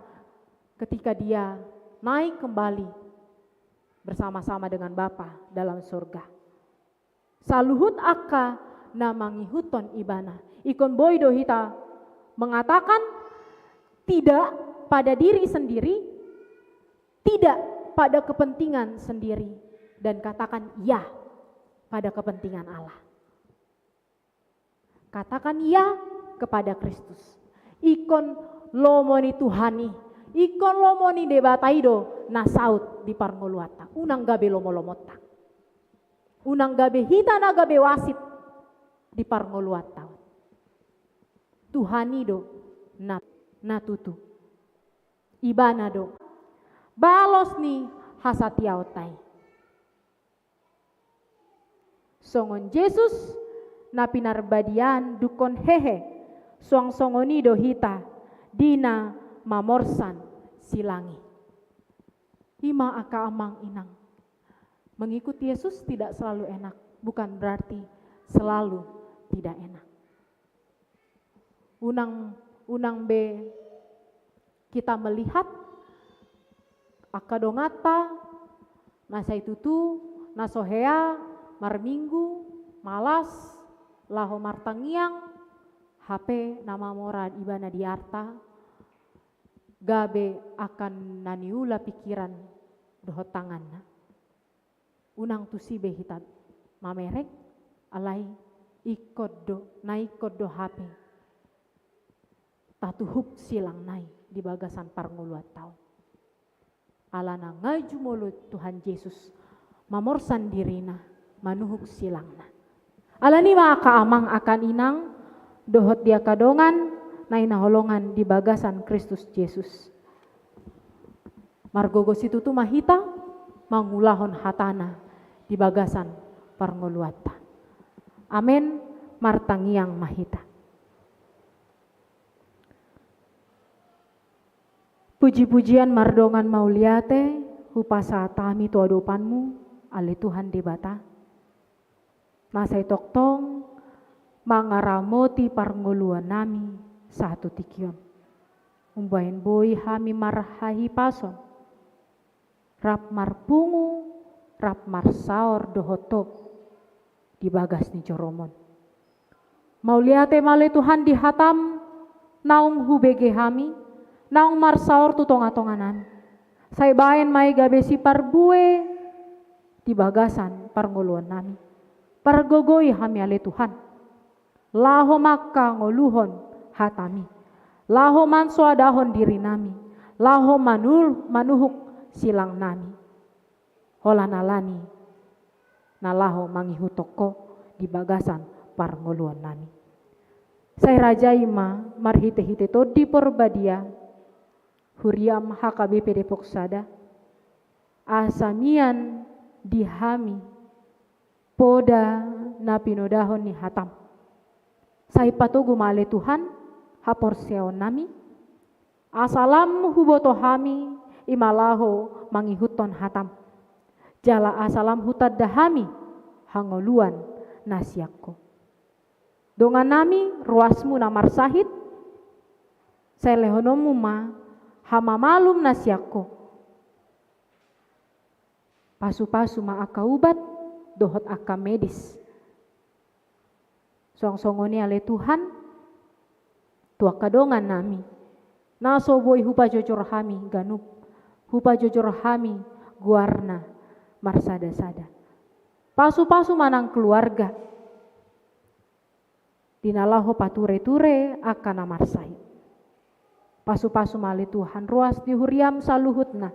ketika dia naik kembali bersama-sama dengan Bapa dalam surga. Saluhut aka na mangihuton ibana. Ikon boydo hita mengatakan tidak pada diri sendiri, tidak pada kepentingan sendiri, dan katakan ya pada kepentingan Allah. Katakan ya kepada Kristus. Ikon lomoni Tuhani, ikon lomoni debataido nasaut di parngoluata. Unang gabe lomo-lomota. Unang gabe hita na gabe wasit di parngoluata. Tuhani do na tutu. Ibana do. Balos ni hasatiautai. Songon Yesus na pinarbadian dukon hehe song-songoni do hita dina mamorsan silangi. Ima aka amang inang. Mengikuti Yesus tidak selalu enak, bukan berarti selalu tidak enak. Unang be kita melihat akadongata nasai tutu nasohea marminggu malas laho martangiang HP nama mora ibana diarta gabe akan naniula pikiran dohot tanganna unang tusibe hitab mamerek alai ikod do HP tatuhuk silang nai di bagasan parnguluat tau alana ngaju mulut Tuhan Yesus mamorsan dirina manuhuk silangna alani maka amang akan inang dohot dia kadongan naina holongan di bagasan Kristus Yesus margogo situ tu mahita mangulahon hatana di bagasan parngoluata amen martangiang mahita. Puji-pujian mardongan mauliate hupasa tami tu adopanmu ale Tuhan debata. Nasai toktong mangaramoti parngoluan nami satu tikion. Umbahin boy hami marhahi pason. Rap marpungu, rap marsaor dohotok di bagas ni coromon. Mauliate male Tuhan dihatam naung hubege hami. Naung marsaor tu tonga-tonganan. Saya baen mai gabesi parbue di bagasan parngoluan nami. Pargogoi hami ale Tuhan. Laho maka ngoluhon hatami. Laho manso adahon diri nami. Laho manuhuk silang nami. Holanalani nalaho mangihutoko di bagasan parngoluan nami. Saya rajaima marhite-hite to di porbadia. Huriam HKBP Depok Sada asamian dihami poda napinodahon ni hatam sai patogu male Tuhan hapor seon nami asalam huboto hami imalaho mangihuton hatam jala asalam hutad dahami hangoluan nasiakko dongan nami ruasmu namar sahid saya lehonomu ma hama malum nasiakko. Pasu-pasu ma aka ubat, dohot aka medis. Song-songoni ale Tuhan, tua kadongan nami. Naso boy hupa jojor hami ganup, hupa jojor hami guarna marsada-sada. Pasu-pasu manang keluarga. Dinalaho pature-ture akan namarsahid. Pasu-pasu mali Tuhan ruas di huriam saluhutna.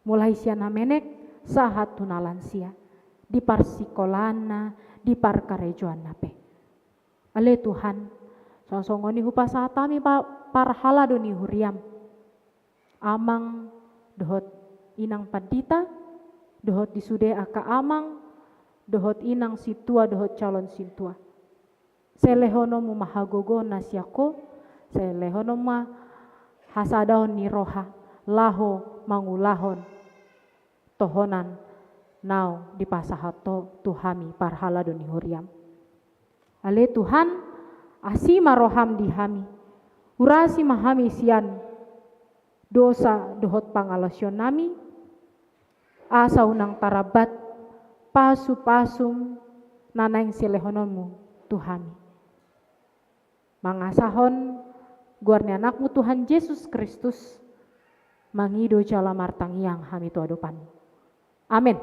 Mulai siana menek sahat tunalansia. Di parsikolana, di parkarejoan nape. Ale Tuhan, sonsongoni hupasatami parhala doni huriam. Amang dohot inang padita, dohot disude aka amang, dohot inang situa dohot calon sintua. Selehono mu mahagogo nasiako, selehono ma hasadahon ni roha laho mangulahon tohonan nau di pasahato tuhami parhala doni huriam. Ale Tuhan asima roham dihami urasi mahami sian dosa dohot pangalasyon nami asa unang tarabat pasu-pasum nanaing selehonomu Tuhami mangasahon guarni anakmu Tuhan Yesus Kristus mangido jala martangiang hami tu adopan. Amin.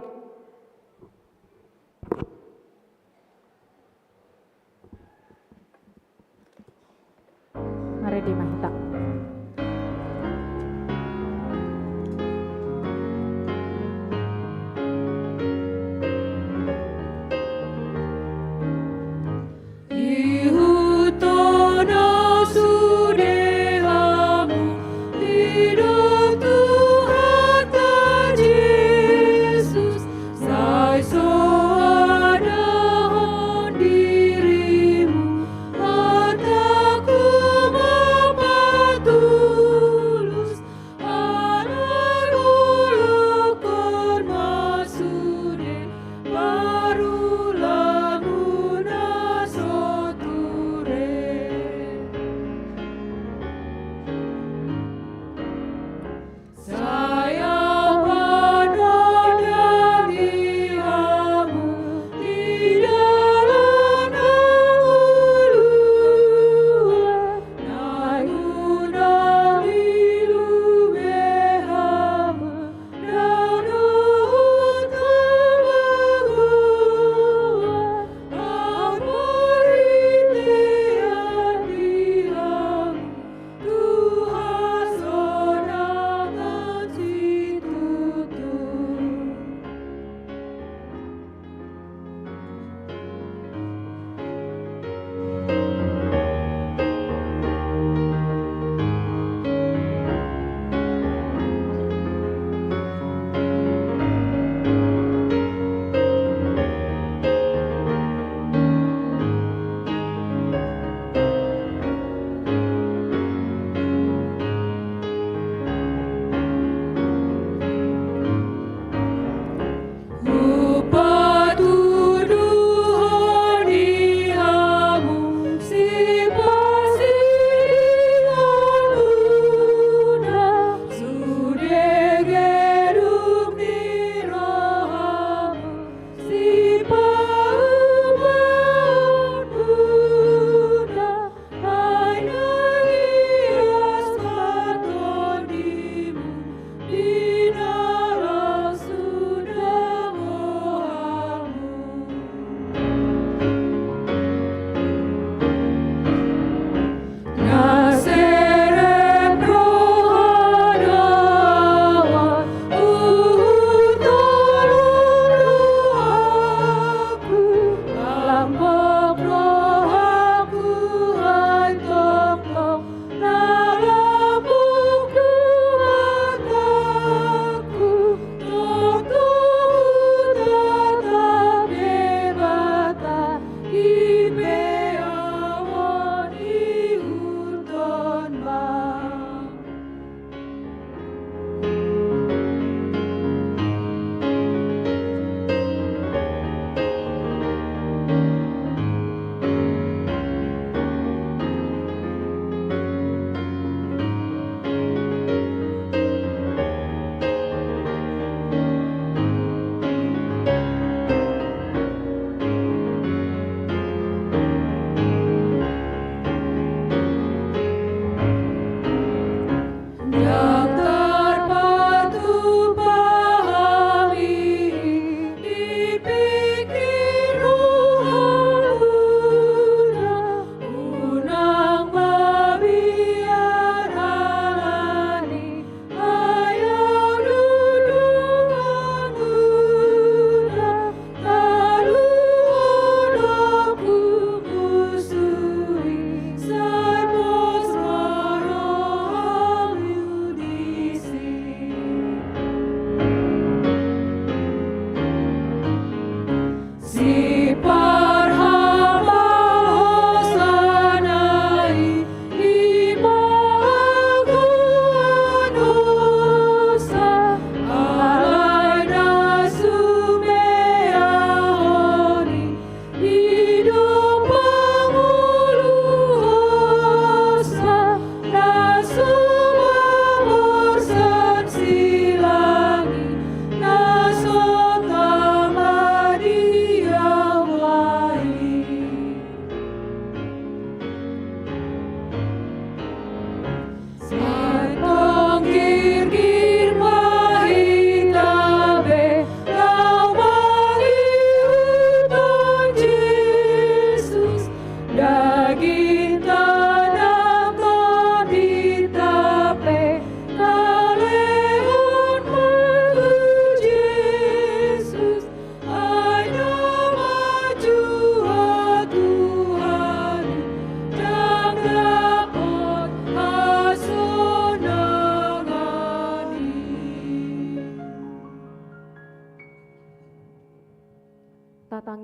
Redi Mahita.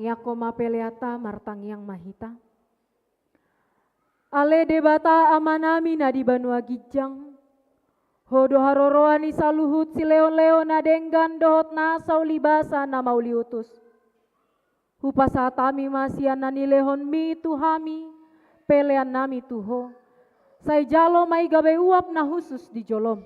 yako mapeleata martang yang mahita. Ale debata amanami na di banua gijang. Hodo haroroani saluhut si leon-leon na denggan dohot na saulibasa na mauliutus. Hupasatami masian na nilehon mi tuhami, pelean nami tuho. Say jalo may gabe uap na husus di jolom.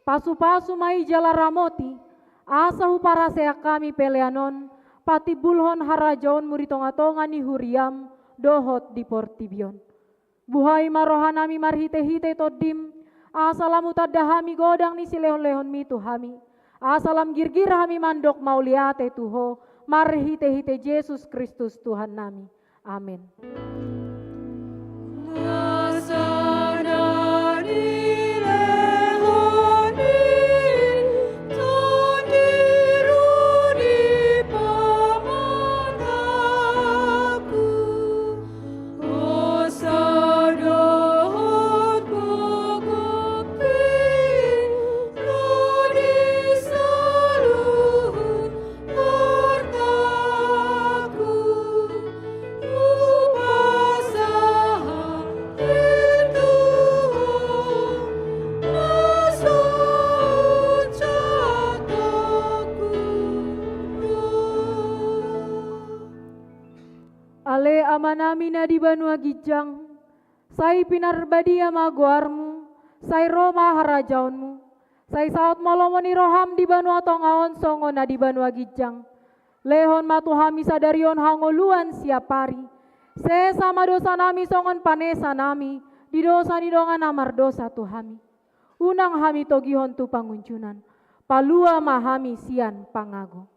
Pasu-pasu may jala ramoti, asa huparasea kami peleanon, pati bulhon harajaon muritonga-tonga ni huriam, dohot di portibion. Buhay marohanami marhite-hite todim, asalam utadahami godang ni silehon-lehon mi tuhami. Asalam girgir hami mandok mauliate tuho, marhite-hite Yesus Kristus Tuhan nami. Amin. Ale amanami na di banua gijang, say pinarbadia maguarmu, say Roma harajaonmu, say saot molomoni roham di banua tongaon songo na di banua gijang, lehon matuhami sadarion hangoluan siapari, se sama dosa nami songon panesa nami, di dosa ni dongan amar dosa tuhami, unang hami togihon tu panguncunan, palua mahami sian pangago.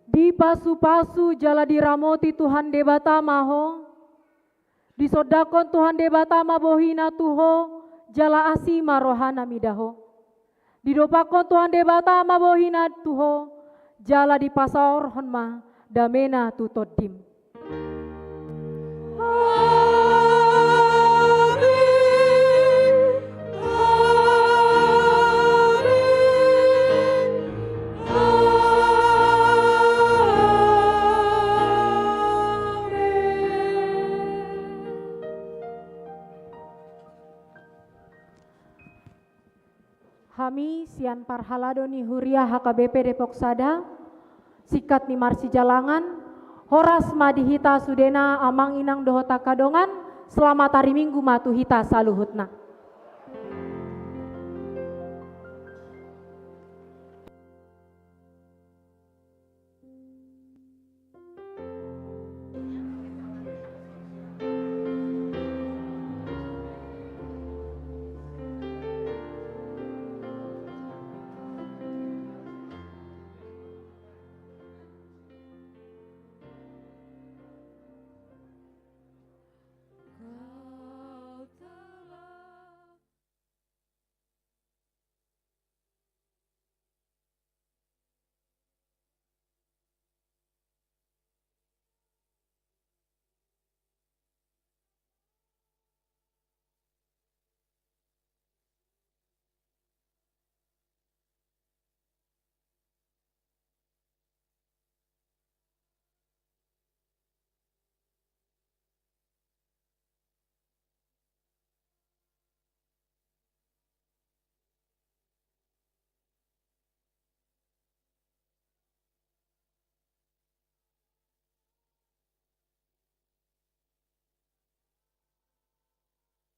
Di pasu-pasu jala diramoti Tuhan debata maho, disodakon Tuhan debata mabohina tuho, jala asima rohana midaho. Didopakon Tuhan debata mabohina tuho, jala di pasaor honma damena tutodim. Kami sian parhalado ni Huria HKBP Depok Sada, sikat ni Marsi Jalangan, horas madihita sudena amang inang dohota kadongan, selamat hari Minggu matuhita saluhutna.